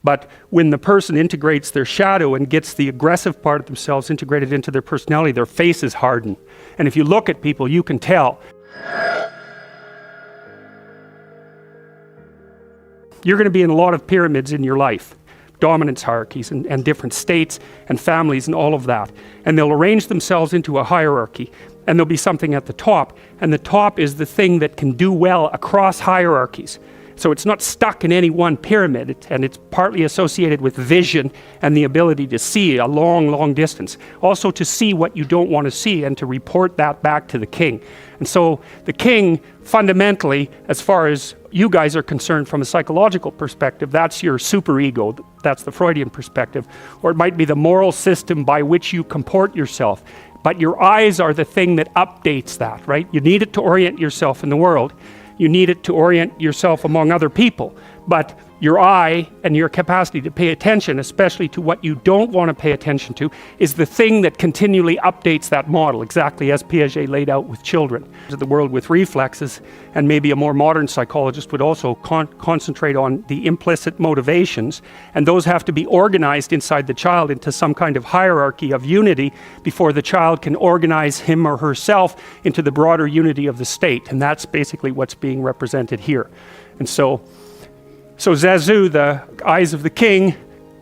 But when the person integrates their shadow and gets the aggressive part of themselves integrated into their personality, their faces harden. And if you look at people, you can tell. You're going to be in a lot of pyramids in your life, dominance hierarchies and different states and families and all of that. And they'll arrange themselves into a hierarchy, and there'll be something at the top. And the top is the thing that can do well across hierarchies. So it's not stuck in any one pyramid, and it's partly associated with vision and the ability to see a long, long distance. Also to see what you don't want to see and to report that back to the king. And so the king, fundamentally, as far as you guys are concerned from a psychological perspective, that's your superego. That's the Freudian perspective. Or it might be the moral system by which you comport yourself. But your eyes are the thing that updates that, right? You need it to orient yourself in the world. You need it to orient yourself among other people. But your eye and your capacity to pay attention, especially to what you don't want to pay attention to, is the thing that continually updates that model, exactly as Piaget laid out with children. The world with reflexes, and maybe a more modern psychologist would also concentrate on the implicit motivations, and those have to be organized inside the child into some kind of hierarchy of unity before the child can organize him or herself into the broader unity of the state. And that's basically what's being represented here. And so Zazu, the eyes of the king,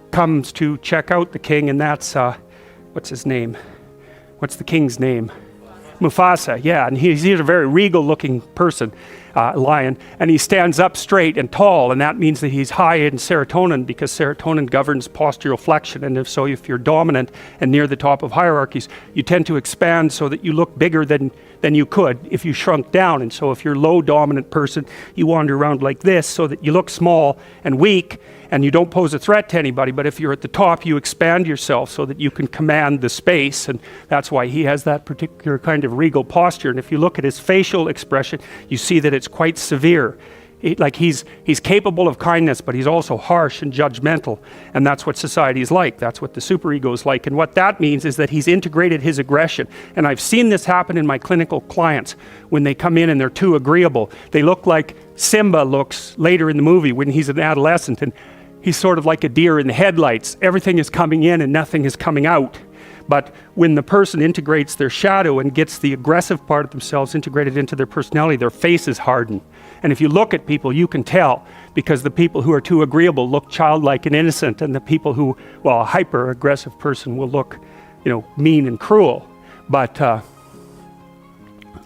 comes to check out the king, and that's, what's his name? What's the king's name? Mufasa, yeah, and he's a very regal-looking person, lion, and he stands up straight and tall, and that means that he's high in serotonin, because serotonin governs postural flexion, and if you're dominant and near the top of hierarchies, you tend to expand so that you look bigger than you could if you shrunk down. And so if you're a low dominant person, you wander around like this so that you look small and weak, and you don't pose a threat to anybody. But if you're at the top, you expand yourself so that you can command the space, and that's why he has that particular kind of regal posture. And if you look at his facial expression, you see that it's quite severe. He's capable of kindness, but he's also harsh and judgmental, and that's what society is like. That's what the superego is like. And what that means is that he's integrated his aggression. And I've seen this happen in my clinical clients when they come in and they're too agreeable. They look like Simba looks later in the movie when he's an adolescent, and he's sort of like a deer in the headlights. Everything is coming in and nothing is coming out. But when the person integrates their shadow and gets the aggressive part of themselves integrated into their personality, their faces harden. And if you look at people, you can tell, because the people who are too agreeable look childlike and innocent, and the people who, well, a hyper-aggressive person will look, mean and cruel. But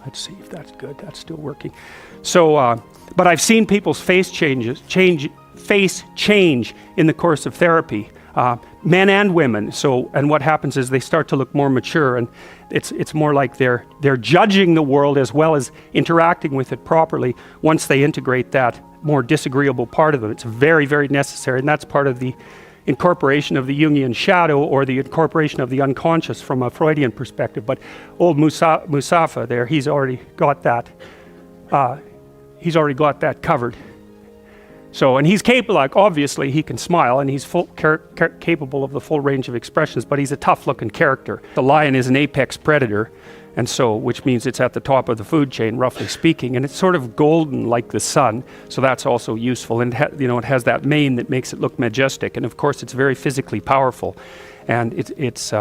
let's see if that's good. That's still working. So, but I've seen people's face change in the course of therapy. Men and women. So, and what happens is they start to look more mature, and it's more like they're judging the world as well as interacting with it properly once they integrate that more disagreeable part of them. It's very, very necessary, and that's part of the incorporation of the Jungian shadow, or the incorporation of the unconscious from a Freudian perspective. But old Musafa there, he's already got that covered. So, and he's capable, obviously he can smile, and he's capable of the full range of expressions, but he's a tough-looking character. The lion is an apex predator, and so, which means it's at the top of the food chain, roughly speaking, and it's sort of golden like the sun, so that's also useful. And it has that mane that makes it look majestic, and of course it's very physically powerful, and it's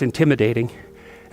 intimidating.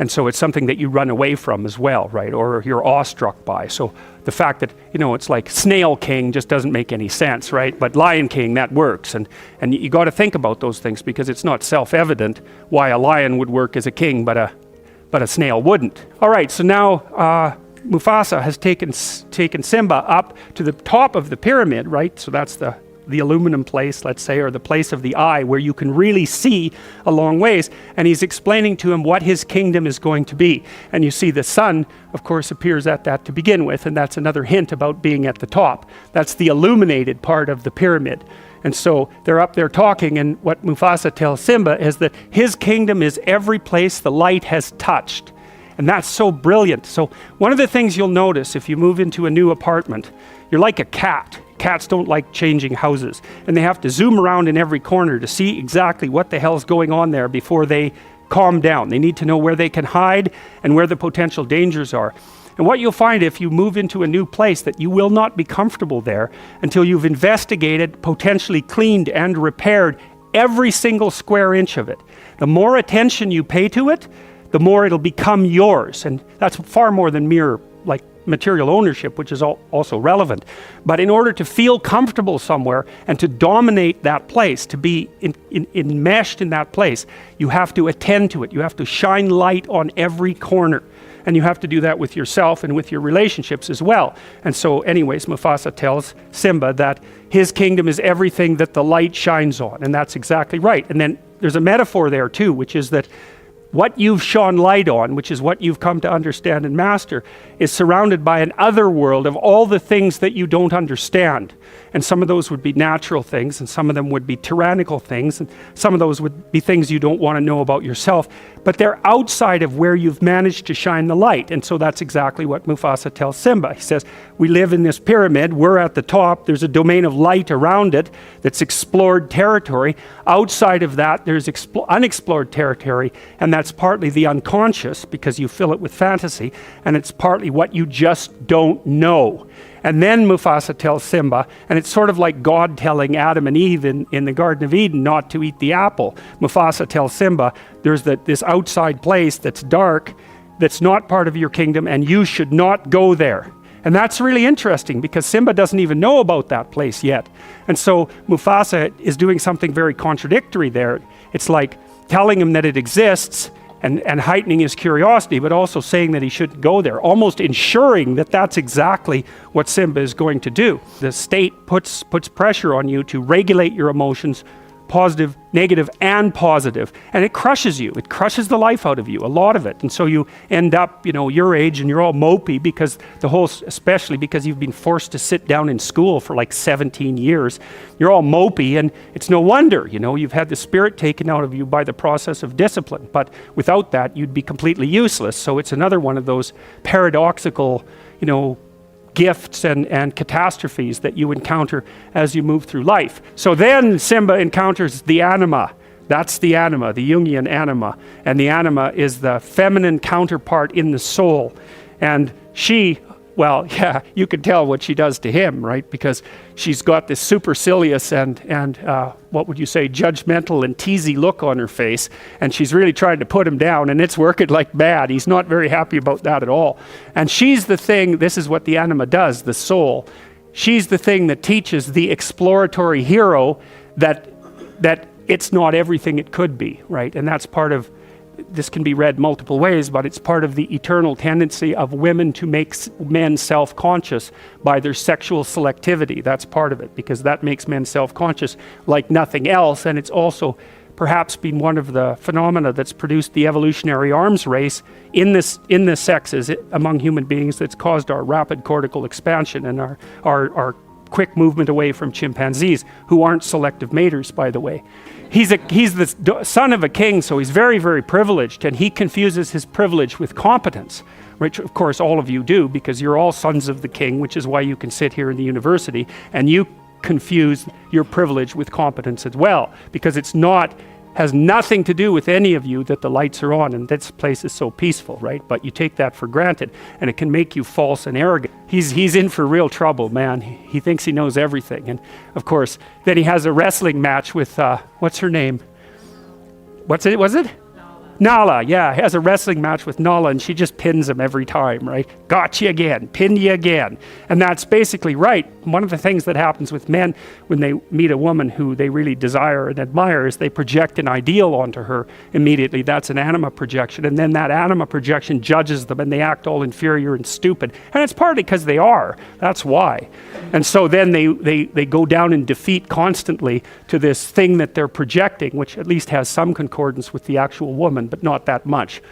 And so it's something that you run away from as well, right? Or you're awestruck by. So the fact that, it's like Snail King just doesn't make any sense, right? But Lion King, that works. And you got to think about those things, because it's not self-evident why a lion would work as a king, but a snail wouldn't. All right, so now Mufasa has taken Simba up to the top of the pyramid, right? So that's the aluminum place, let's say, or the place of the eye where you can really see a long ways, and he's explaining to him what his kingdom is going to be. And you see the sun, of course, appears at that to begin with, and that's another hint about being at the top. That's the illuminated part of the pyramid. And so they're up there talking, and what Mufasa tells Simba is that his kingdom is every place the light has touched. And that's so brilliant. So one of the things you'll notice if you move into a new apartment, you're like a cat. Cats don't like changing houses, and they have to zoom around in every corner to see exactly what the hell's going on there before they calm down. They need to know where they can hide and where the potential dangers are. And what you'll find if you move into a new place, that you will not be comfortable there until you've investigated, potentially cleaned and repaired every single square inch of it. The more attention you pay to it, the more it'll become yours. And that's far more than mere like material ownership, which is also relevant. But in order to feel comfortable somewhere and to dominate that place, to be enmeshed in that place, you have to attend to it. You have to shine light on every corner. And you have to do that with yourself and with your relationships as well. And so anyways, Mufasa tells Simba that his kingdom is everything that the light shines on. And that's exactly right. And then there's a metaphor there too, which is that what you've shone light on, which is what you've come to understand and master, is surrounded by an other world of all the things that you don't understand. And some of those would be natural things, and some of them would be tyrannical things, and some of those would be things you don't want to know about yourself. But they're outside of where you've managed to shine the light. And so that's exactly what Mufasa tells Simba. He says, we live in this pyramid, we're at the top, there's a domain of light around it that's explored territory. Outside of that, there's unexplored territory, and that's partly the unconscious, because you fill it with fantasy, and it's partly what you just don't know. And then Mufasa tells Simba, and it's sort of like God telling Adam and Eve in the Garden of Eden not to eat the apple. Mufasa tells Simba, there's this outside place that's dark, that's not part of your kingdom, and you should not go there. And that's really interesting, because Simba doesn't even know about that place yet. And so Mufasa is doing something very contradictory there. It's like telling him that it exists, and heightening his curiosity, but also saying that he shouldn't go there, almost ensuring that that's exactly what Simba is going to do. The state puts pressure on you to regulate your emotions, positive, negative, and positive, and it crushes you. It crushes the life out of you, a lot of it. And so you end up, your age, and you're all mopey because especially because you've been forced to sit down in school for like 17 years. You're all mopey, and it's no wonder, you've had the spirit taken out of you by the process of discipline. But without that, you'd be completely useless. So it's another one of those paradoxical, gifts and catastrophes that you encounter as you move through life. So then Simba encounters the anima. That's the anima, the Jungian anima. And the anima is the feminine counterpart in the soul. And she, you could tell what she does to him, right? Because she's got this supercilious and what would you say, judgmental and teasy look on her face. And she's really trying to put him down, and it's working like mad. He's not very happy about that at all. And she's the thing, this is what the anima does, the soul. She's the thing that teaches the exploratory hero that it's not everything it could be, right? And that's part of, this can be read multiple ways, but it's part of the eternal tendency of women to make men self-conscious by their sexual selectivity. That's part of it, because that makes men self-conscious like nothing else. And it's also perhaps been one of the phenomena that's produced the evolutionary arms race in the sexes among human beings, that's caused our rapid cortical expansion and our quick movement away from chimpanzees, who aren't selective maters, by the way. He's the son of a king, so he's very, very privileged, and he confuses his privilege with competence, which of course all of you do, because you're all sons of the king, which is why you can sit here in the university, and you confuse your privilege with competence as well, because has nothing to do with any of you that the lights are on and this place is so peaceful, right? But you take that for granted, and it can make you false and arrogant. He's in for real trouble, man. He thinks he knows everything. And of course, then he has a wrestling match with, what's her name? Was it? Nala, yeah, he has a wrestling match with Nala, and she just pins him every time, right? Got you again, pinned you again. And that's basically right. One of the things that happens with men when they meet a woman who they really desire and admire is they project an ideal onto her immediately. That's an anima projection. And then that anima projection judges them, and they act all inferior and stupid. And it's partly because they are. That's why. And so then they go down in defeat constantly to this thing that they're projecting, which at least has some concordance with the actual woman, but not that much.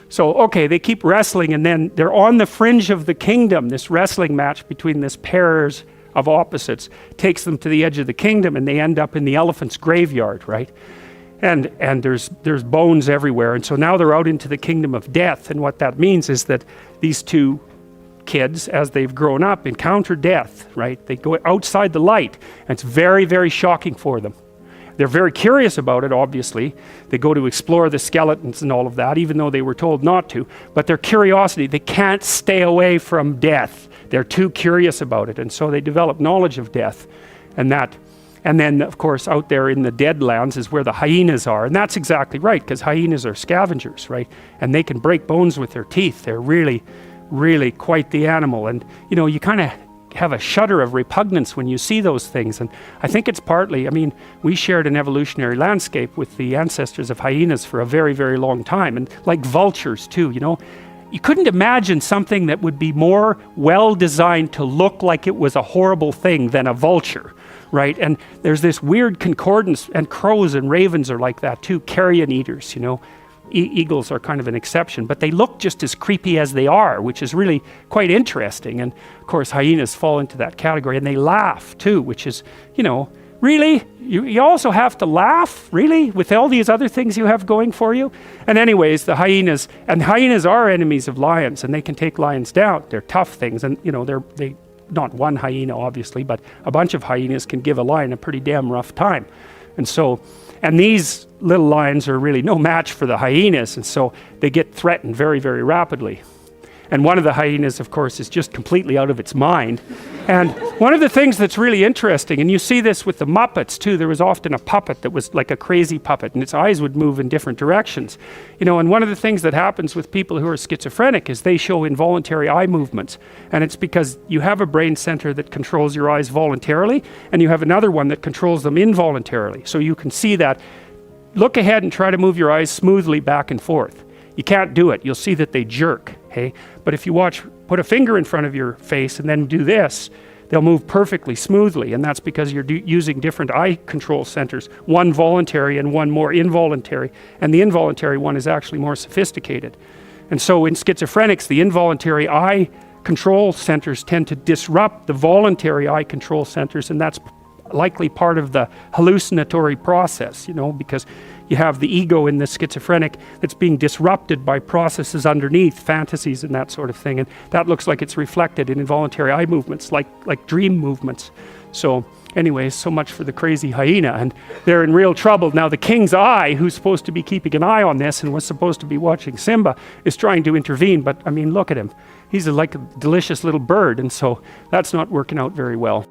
So, okay, they keep wrestling, and then they're on the fringe of the kingdom. This wrestling match between this pairs of opposites takes them to the edge of the kingdom, and they end up in the elephant's graveyard, right? And there's bones everywhere. And so now they're out into the kingdom of death. And what that means is that these two kids, as they've grown up, encounter death, right? They go outside the light, and it's very, very shocking for them. They're very curious about it, obviously. They go to explore the skeletons and all of that, even though they were told not to. But their curiosity, they can't stay away from death. They're too curious about it. And so they develop knowledge of death. And then, of course, out there in the deadlands is where the hyenas are. And that's exactly right, because hyenas are scavengers, right? And they can break bones with their teeth. They're really, really quite the animal. And, you know, you kind of have a shudder of repugnance when you see those things. And I think it's partly, I mean, we shared an evolutionary landscape with the ancestors of hyenas for a very, very long time. And like vultures too, you know. You couldn't imagine something that would be more well-designed to look like it was a horrible thing than a vulture, right? And there's this weird concordance, and crows and ravens are like that too, carrion eaters, you know. Eagles are kind of an exception, but they look just as creepy as they are, which is really quite interesting. And of course, hyenas fall into that category, and they laugh too, which is, you know, really? You also have to laugh, really, with all these other things you have going for you? And anyways, the hyenas are enemies of lions, and they can take lions down. They're tough things, and you know, they not one hyena obviously, but a bunch of hyenas can give a lion a pretty damn rough time. And these little lions are really no match for the hyenas, and so they get threatened very, very rapidly. And one of the hyenas, of course, is just completely out of its mind. And one of the things that's really interesting, and you see this with the Muppets too, there was often a puppet that was like a crazy puppet, and its eyes would move in different directions. You know, and one of the things that happens with people who are schizophrenic is they show involuntary eye movements. And it's because you have a brain center that controls your eyes voluntarily, and you have another one that controls them involuntarily. So you can see that. Look ahead and try to move your eyes smoothly back and forth. You can't do it. You'll see that they jerk. Hey? But if you put a finger in front of your face and then do this, they'll move perfectly smoothly, and that's because you're using different eye control centers, one voluntary and one more involuntary, and the involuntary one is actually more sophisticated. And so in schizophrenics, the involuntary eye control centers tend to disrupt the voluntary eye control centers, and that's likely part of the hallucinatory process, you know, because you have the ego in the schizophrenic that's being disrupted by processes underneath, fantasies and that sort of thing, and that looks like it's reflected in involuntary eye movements, like dream movements. So anyways, so much for the crazy hyena, and they're in real trouble. Now the king's eye, who's supposed to be keeping an eye on this and was supposed to be watching Simba, is trying to intervene, but I mean, look at him. He's like a delicious little bird, and so that's not working out very well.